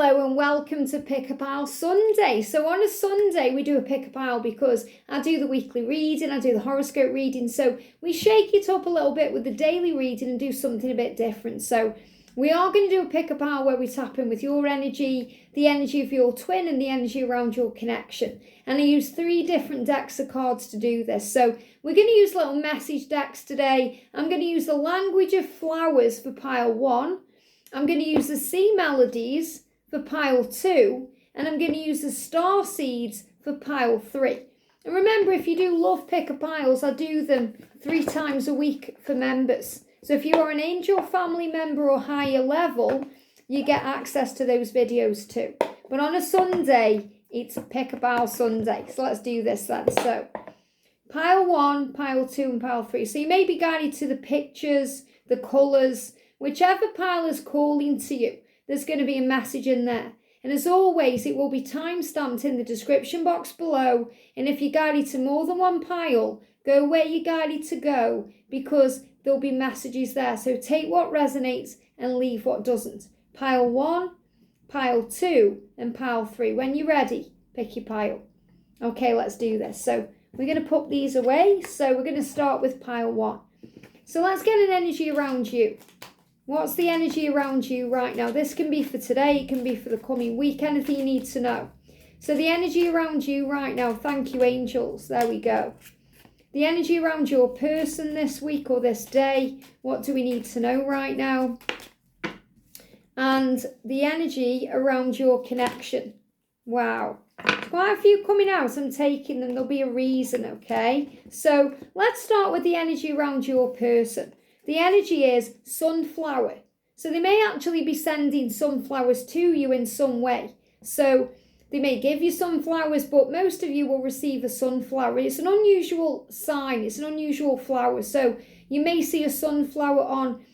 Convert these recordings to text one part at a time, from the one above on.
Hello and welcome to Pick a Pile Sunday. So on a Sunday we do a Pick a Pile because I do the weekly reading, I do the horoscope reading, so we shake it up a little bit with the daily reading and do something a bit different. So we are going to do a Pick a Pile where we tap in with your energy, the energy of your twin and the energy around your connection. And I use 3 different decks of cards to do this. So we're going to use little message decks today. I'm going to use the language of flowers for pile 1. I'm going to use the sea melodies for pile 2, and I'm going to use the star seeds for pile 3. And remember, if you do love pick a piles, I do them 3 times a week for members. So if you are an angel family member or higher level, you get access to those videos too. But on a Sunday, it's a Pick a Pile Sunday. So let's do this then. So pile 1, pile 2 and pile 3. So you may be guided to the pictures, the colours, whichever pile is calling to you. There's going to be a message in there. And as always, it will be time-stamped in the description box below. And if you're guided to more than one pile, go where you're guided to go because there'll be messages there. So take what resonates and leave what doesn't. Pile 1, pile 2 and pile 3. When you're ready, pick your pile. Okay, let's do this. So we're going to put these away. So we're going to start with pile 1. So let's get an energy around you. What's the energy around you right now? This can be for today, it can be for the coming week, anything you need to know. So the energy around you right now, thank you angels, there we go. The energy around your person this week or this day, what do we need to know right now? And the energy around your connection. Wow, quite a few coming out, I'm taking them, there'll be a reason, okay? So let's start with the energy around your person. The energy is sunflower. So they may actually be sending sunflowers to you in some way. So they may give you sunflowers, but most of you will receive a sunflower. It's an unusual sign. It's an unusual flower. So you may see a sunflower on,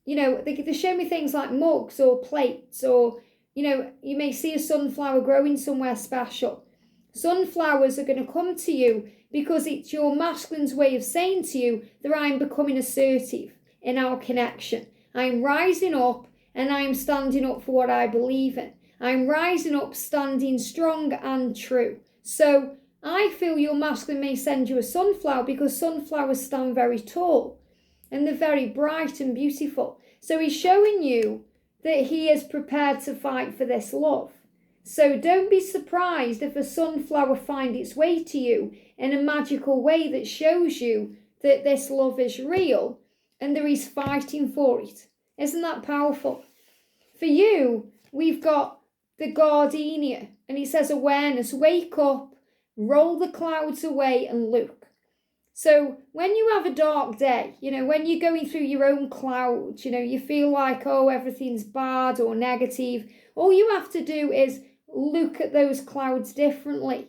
they show me things like mugs or plates or, you may see a sunflower growing somewhere special. Sunflowers are going to come to you because it's your masculine's way of saying to you that I'm becoming assertive in our connection. I'm rising up and I'm standing up for what I believe in. I'm rising up, standing strong and true. So I feel your masculine may send you a sunflower because sunflowers stand very tall and they're very bright and beautiful. So he's showing you that he is prepared to fight for this love. So don't be surprised if a sunflower finds its way to you in a magical way that shows you that this love is real and there is fighting for it. Isn't that powerful? For you, we've got the gardenia and it says awareness, wake up, roll the clouds away and look. So when you have a dark day, when you're going through your own clouds, you feel like, oh, everything's bad or negative, all you have to do is look at those clouds differently.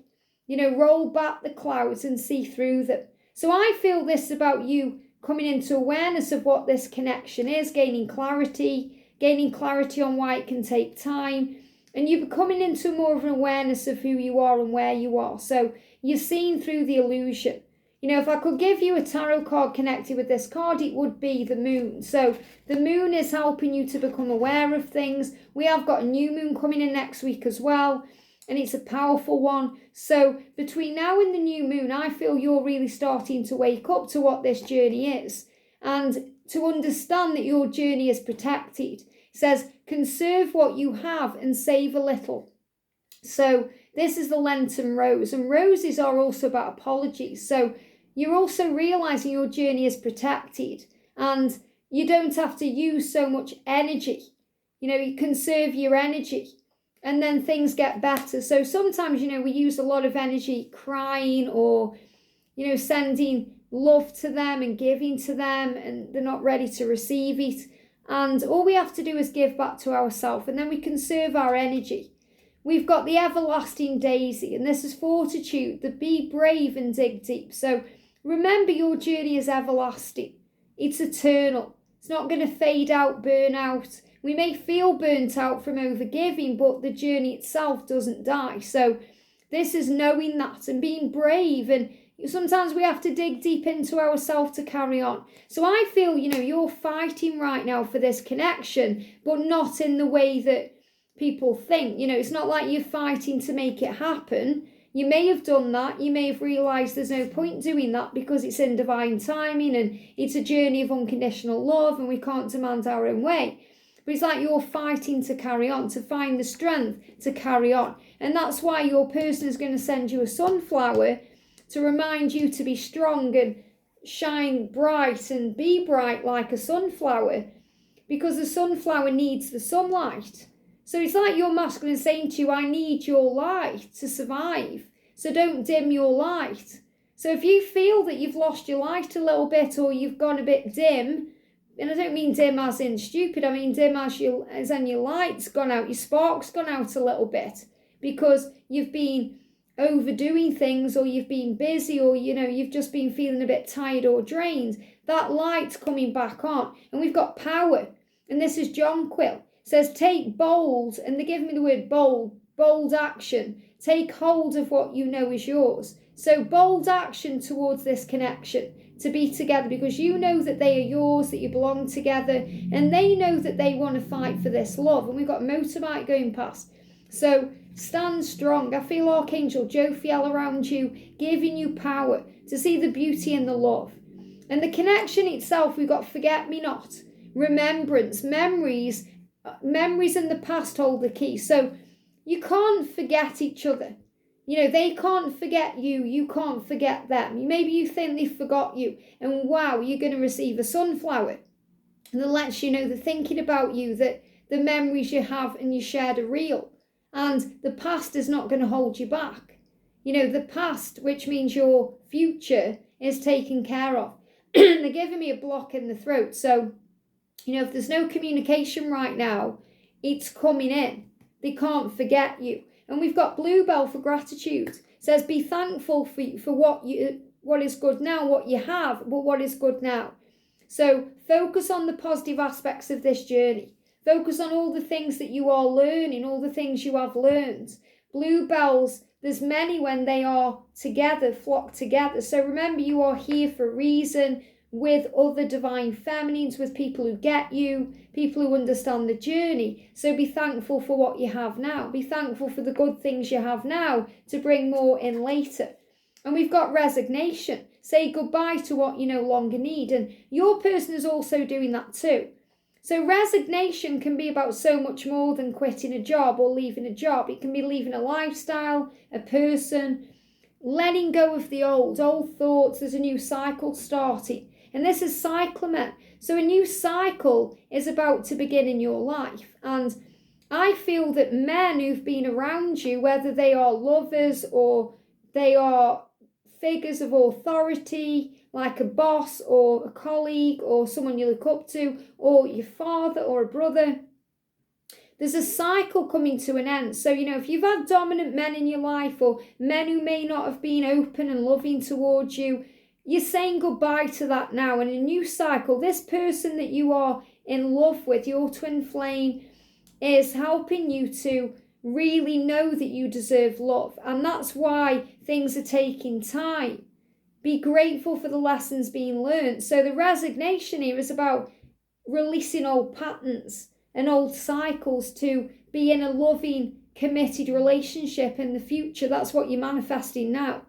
Roll back the clouds and see through them. So I feel this about you coming into awareness of what this connection is, gaining clarity on why it can take time. And you're coming into more of an awareness of who you are and where you are. So you're seeing through the illusion. If I could give you a tarot card connected with this card, it would be the moon. So the moon is helping you to become aware of things. We have got a new moon coming in next week as well. And it's a powerful one. So between now and the new moon, I feel you're really starting to wake up to what this journey is. And to understand that your journey is protected. It says, conserve what you have and save a little. So this is the Lenten rose. And roses are also about apologies. So you're also realising your journey is protected. And you don't have to use so much energy. You conserve your energy. And then things get better. So sometimes, we use a lot of energy crying or, sending love to them and giving to them and they're not ready to receive it. And all we have to do is give back to ourselves and then we conserve our energy. We've got the everlasting daisy and this is fortitude, the be brave and dig deep. So remember your journey is everlasting. It's eternal. It's not going to fade out, burn out. We may feel burnt out from overgiving, but the journey itself doesn't die. So this is knowing that and being brave. And sometimes we have to dig deep into ourselves to carry on. So I feel, you're fighting right now for this connection, but not in the way that people think. It's not like you're fighting to make it happen. You may have done that. You may have realised there's no point doing that because it's in divine timing and it's a journey of unconditional love and we can't demand our own way. But it's like you're fighting to carry on, to find the strength to carry on. And that's why your person is going to send you a sunflower to remind you to be strong and shine bright and be bright like a sunflower, because the sunflower needs the sunlight. So it's like your masculine saying to you, I need your light to survive. So don't dim your light. So if you feel that you've lost your light a little bit or you've gone a bit dim, and I don't mean dim as in stupid, I mean dim as in your light's gone out, your spark's gone out a little bit because you've been overdoing things or you've been busy or, you've just been feeling a bit tired or drained. That light's coming back on and we've got power. And this is John Quill. It says, take bold, and they give me the word bold action. Take hold of what you know is yours. So bold action towards this connection, to be together, because you know that they are yours, that you belong together, and they know that they want to fight for this love. And we've got a motorbike going past. So stand strong. I feel Archangel Jophiel around you, giving you power to see the beauty in the love. And the connection itself, we've got forget me not, remembrance, memories in the past hold the key. So you can't forget each other. They can't forget you. You can't forget them. Maybe you think they forgot you. And wow, you're going to receive a sunflower. And that lets you know they're thinking about you, that the memories you have and you shared are real. And the past is not going to hold you back. The past, which means your future, is taken care of. They're giving me a block in the throat. So, if there's no communication right now, it's coming in. They can't forget you. And we've got Bluebell for gratitude. It says, be thankful for what is good now, what you have, but what is good now. So focus on the positive aspects of this journey. Focus on all the things that you are learning, all the things you have learned. Bluebells, there's many when they are together, flock together. So remember, you are here for a reason, with other divine feminines, with people who get you, people who understand the journey. So be thankful for what you have now. Be thankful for the good things you have now to bring more in later. And we've got resignation. Say goodbye to what you no longer need. And your person is also doing that too. So resignation can be about so much more than quitting a job or leaving a job. It can be leaving a lifestyle, a person, letting go of the old thoughts. There's a new cycle starting. And this is cyclamen. So a new cycle is about to begin in your life. And I feel that men who've been around you, whether they are lovers or they are figures of authority, like a boss or a colleague or someone you look up to, or your father or a brother, there's a cycle coming to an end. So, if you've had dominant men in your life or men who may not have been open and loving towards you, you're saying goodbye to that now. And a new cycle, this person that you are in love with, your twin flame, is helping you to really know that you deserve love. And that's why things are taking time. Be grateful for the lessons being learned. So the resignation here is about releasing old patterns and old cycles to be in a loving, committed relationship in the future. That's what you're manifesting now.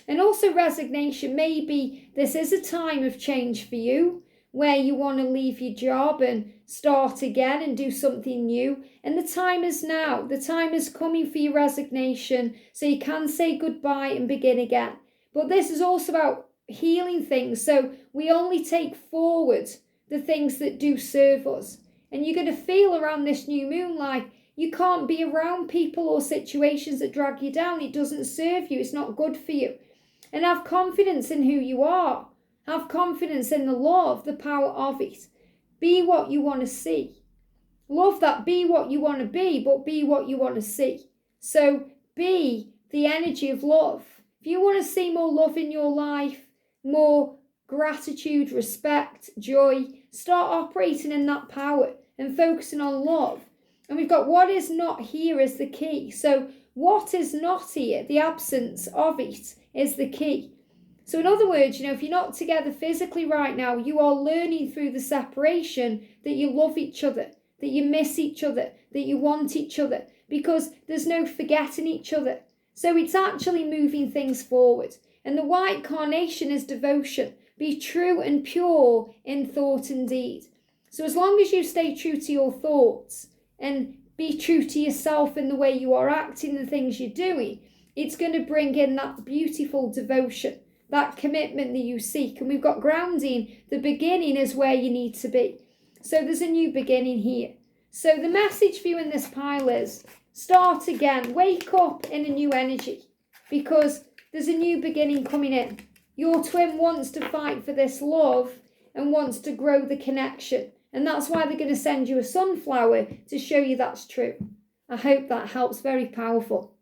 And also resignation, maybe this is a time of change for you, where you want to leave your job and start again and do something new. And the time is now. The time is coming for your resignation, so you can say goodbye and begin again. But this is also about healing things. So we only take forward the things that do serve us. And you're going to feel around this new moon like you can't be around people or situations that drag you down. It doesn't serve you. It's not good for you. And have confidence in who you are. Have confidence in the love, the power of it. Be what you want to see. Love that. Be what you want to be, but be what you want to see. So be the energy of love. If you want to see more love in your life, more gratitude, respect, joy, start operating in that power and focusing on love. And we've got what is not here is the key. So what is not here, the absence of it, is the key. So in other words, if you're not together physically right now, you are learning through the separation that you love each other, that you miss each other, that you want each other, because there's no forgetting each other. So it's actually moving things forward. And the white carnation is devotion. Be true and pure in thought and deed. So as long as you stay true to your thoughts and be true to yourself in the way you are acting, the things you're doing, it's going to bring in that beautiful devotion, that commitment that you seek. And we've got grounding. The beginning is where you need to be. So there's a new beginning here. So the message for you in this pile is start again. Wake up in a new energy, because there's a new beginning coming in. Your twin wants to fight for this love and wants to grow the connection. And that's why they're going to send you a sunflower to show you that's true. I hope that helps. Very powerful.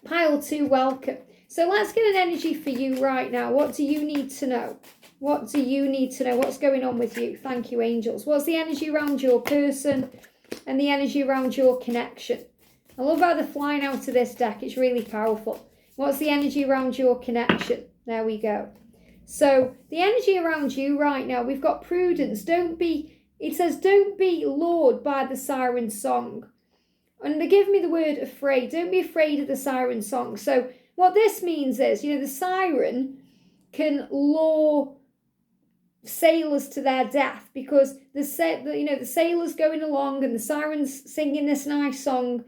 Pile 2, welcome. So let's get an energy for you right now. What do you need to know? What do you need to know? What's going on with you? Thank you, angels. What's the energy around your person and the energy around your connection? I love how they're flying out of this deck. It's really powerful. What's the energy around your connection? There we go. So the energy around you right now, we've got prudence. It says, don't be lured by the siren song. And they give me the word afraid. Don't be afraid of the siren song. So what this means is, the siren can lure sailors to their death, because the sailor's going along and the siren's singing this nice song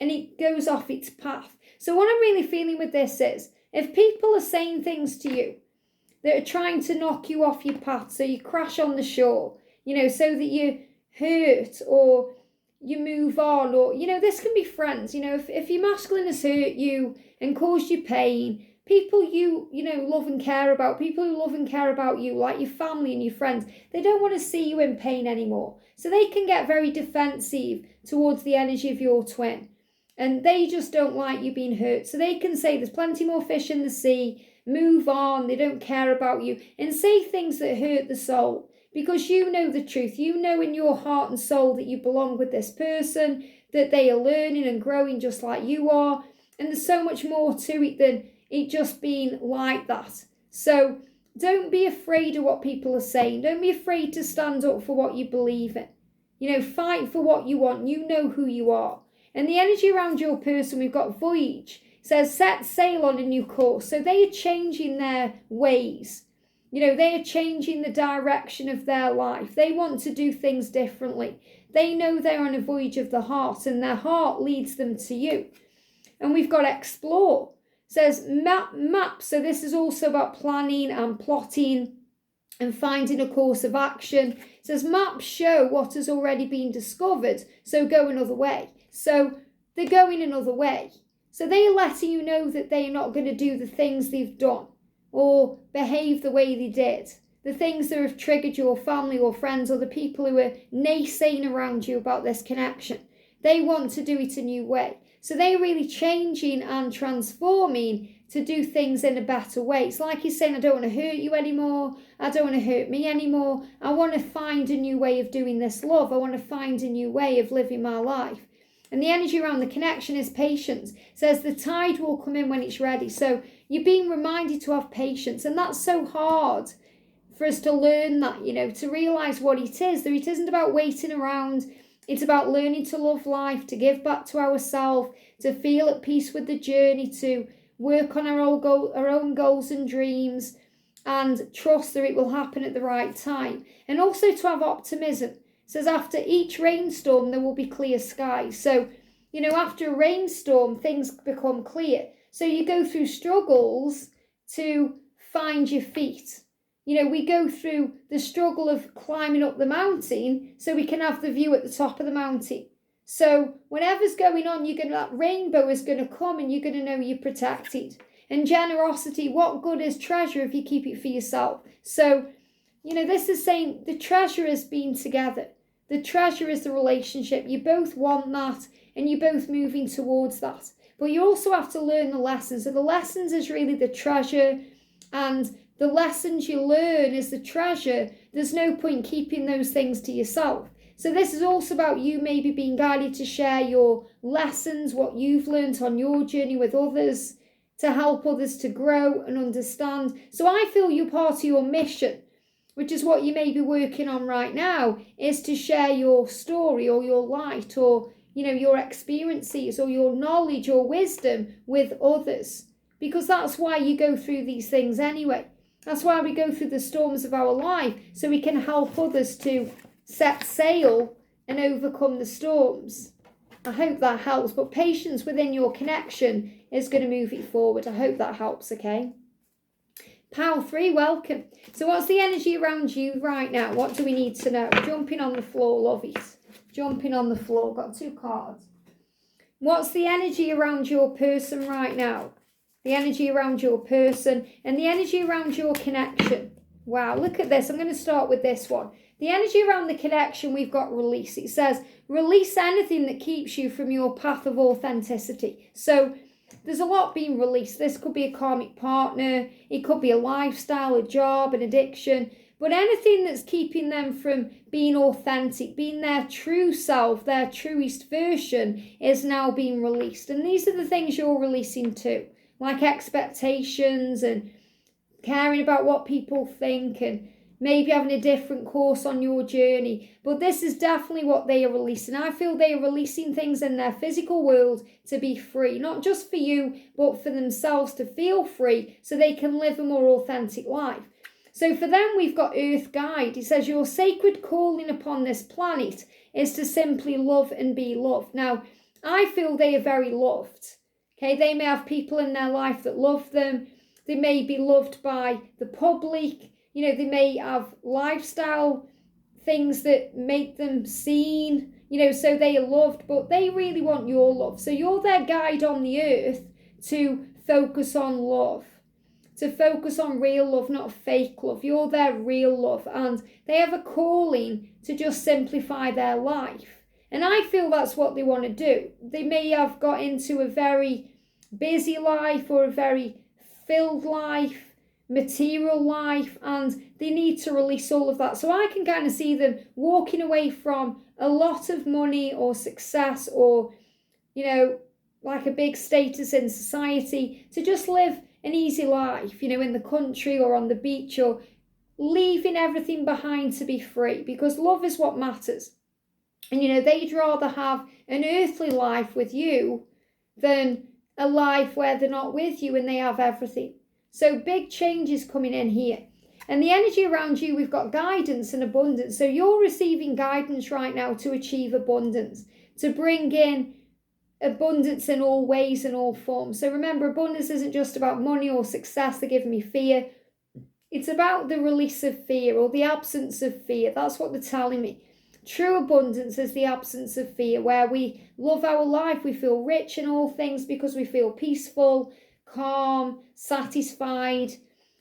and it goes off its path. So what I'm really feeling with this is, if people are saying things to you that are trying to knock you off your path, so you crash on the shore, so that you hurt or you move on, or, this can be friends, if your masculine has hurt you and caused you pain, people you love and care about, people who love and care about you, like your family and your friends, they don't want to see you in pain anymore. So they can get very defensive towards the energy of your twin. And they just don't like you being hurt. So they can say there's plenty more fish in the sea, move on, they don't care about you, and say things that hurt the soul. Because you know the truth. You know in your heart and soul that you belong with this person, that they are learning and growing just like you are. And there's so much more to it than it just being like that. So don't be afraid of what people are saying. Don't be afraid to stand up for what you believe in. Fight for what you want. You know who you are. And the energy around your person, we've got voyage. It says set sail on a new course. So they are changing their ways. They are changing the direction of their life. They want to do things differently. They know they're on a voyage of the heart, and their heart leads them to you. And we've got explore. It says map. So this is also about planning and plotting and finding a course of action. It says maps show what has already been discovered, so go another way. So they're going another way. So they are letting you know that they are not going to do the things they've done or behave the way they did. The things that have triggered your family or friends or the people who are naysaying around you about this connection. They want to do it a new way. So they're really changing and transforming to do things in a better way. It's like he's saying, I don't want to hurt you anymore. I don't want to hurt me anymore. I want to find a new way of doing this love. I want to find a new way of living my life. And the energy around the connection is patience. It says the tide will come in when it's ready. So you're being reminded to have patience. And that's so hard for us to learn that, to realise what it is. That it isn't about waiting around. It's about learning to love life, to give back to ourselves, to feel at peace with the journey, to work on our own goals and dreams, and trust that it will happen at the right time. And also to have optimism. It says after each rainstorm, there will be clear skies. So, after a rainstorm, things become clear. So you go through struggles to find your feet. We go through the struggle of climbing up the mountain so we can have the view at the top of the mountain. So whatever's going on, that rainbow is going to come and you're going to know you're protected. And generosity, what good is treasure if you keep it for yourself? So, this is saying the treasure is being together. The treasure is the relationship. You both want that and you're both moving towards that. But you also have to learn the lessons. So the lessons is really the treasure, and the lessons you learn is the treasure. There's no point keeping those things to yourself. So this is also about you maybe being guided to share your lessons, what you've learned on your journey with others, to help others to grow and understand. So I feel you're part of your mission. which is what you may be working on right now, is to share your story or your light or, your experiences or your knowledge or wisdom with others. Because that's why you go through these things anyway. That's why we go through the storms of our life, so we can help others to set sail and overcome the storms. I hope that helps, but patience within your connection is going to move it forward. I hope that helps, okay? Pal 3, welcome. So what's the energy around you right now? What do we need to know? Jumping on the floor, love it. Jumping on the floor. Got 2 cards. What's the energy around your person right now? The energy around your person and the energy around your connection. Wow, look at this. I'm going to start with this one. The energy around the connection, we've got release. It says, release anything that keeps you from your path of authenticity. So there's a lot being released. This could be a karmic partner. It could be a lifestyle, a job, an addiction. But anything that's keeping them from being authentic, being their true self, their truest version, is now being released. And these are the things you're releasing too, like expectations and caring about what people think and maybe having a different course on your journey. But this is definitely what they are releasing. I feel they are releasing things in their physical world to be free, not just for you, but for themselves to feel free so they can live a more authentic life. So for them, we've got Earth Guide. It says your sacred calling upon this planet is to simply love and be loved. Now, I feel they are very loved. Okay, they may have people in their life that love them. They may be loved by the public. They may have lifestyle things that make them seen, so they are loved, but they really want your love. So you're their guide on the earth to focus on love, to focus on real love, not fake love. You're their real love, and they have a calling to just simplify their life. And I feel that's what they want to do. They may have got into a very busy life or a very filled life, material life, and they need to release all of that. So I can kind of see them walking away from a lot of money or success or, like a big status in society to just live an easy life, in the country or on the beach, or leaving everything behind to be free, because love is what matters. And, they'd rather have an earthly life with you than a life where they're not with you and they have everything. So big changes coming in here. And the energy around you, we've got guidance and abundance. So you're receiving guidance right now to achieve abundance, to bring in abundance in all ways and all forms. So remember, abundance isn't just about money or success that give me fear. It's about the release of fear or the absence of fear. That's what they're telling me. True abundance is the absence of fear, where we love our life, we feel rich in all things because we feel peaceful, calm, satisfied.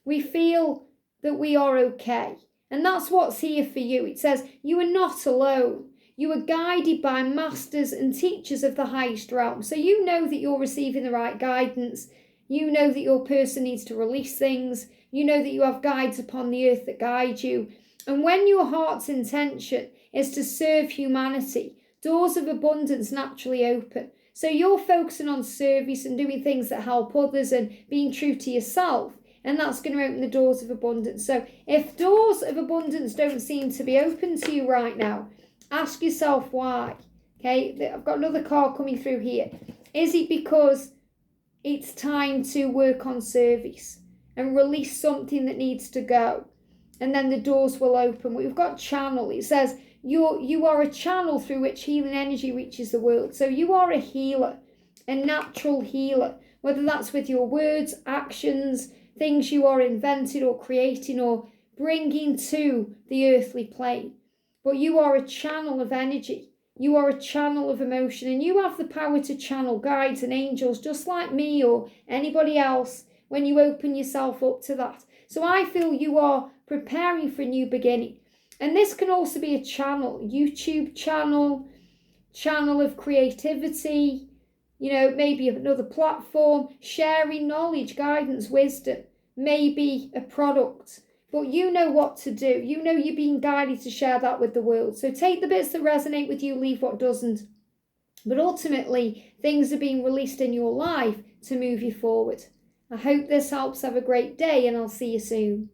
We feel that we are okay. And that's what's here for you. It says you are not alone. You are guided by masters and teachers of the highest realm. So you know that you're receiving the right guidance. You know that your person needs to release things. You know that you have guides upon the earth that guide you. And when your heart's intention is to serve humanity, doors of abundance naturally open. So you're focusing on service and doing things that help others and being true to yourself. And that's going to open the doors of abundance. So if doors of abundance don't seem to be open to you right now, ask yourself why. Okay, I've got another card coming through here. Is it because it's time to work on service and release something that needs to go? And then the doors will open. We've got channel. It says you are a channel through which healing energy reaches the world. So you are a healer, a natural healer, whether that's with your words, actions, things you are inventing or creating or bringing to the earthly plane. But you are a channel of energy. You are a channel of emotion, and you have the power to channel guides and angels just like me or anybody else when you open yourself up to that. So I feel you are preparing for a new beginning. And this can also be a channel, YouTube channel of creativity, maybe another platform, sharing knowledge, guidance, wisdom, maybe a product. But you know what to do. You know you're being guided to share that with the world. So take the bits that resonate with you, leave what doesn't. But ultimately, things are being released in your life to move you forward. I hope this helps. Have a great day, and I'll see you soon.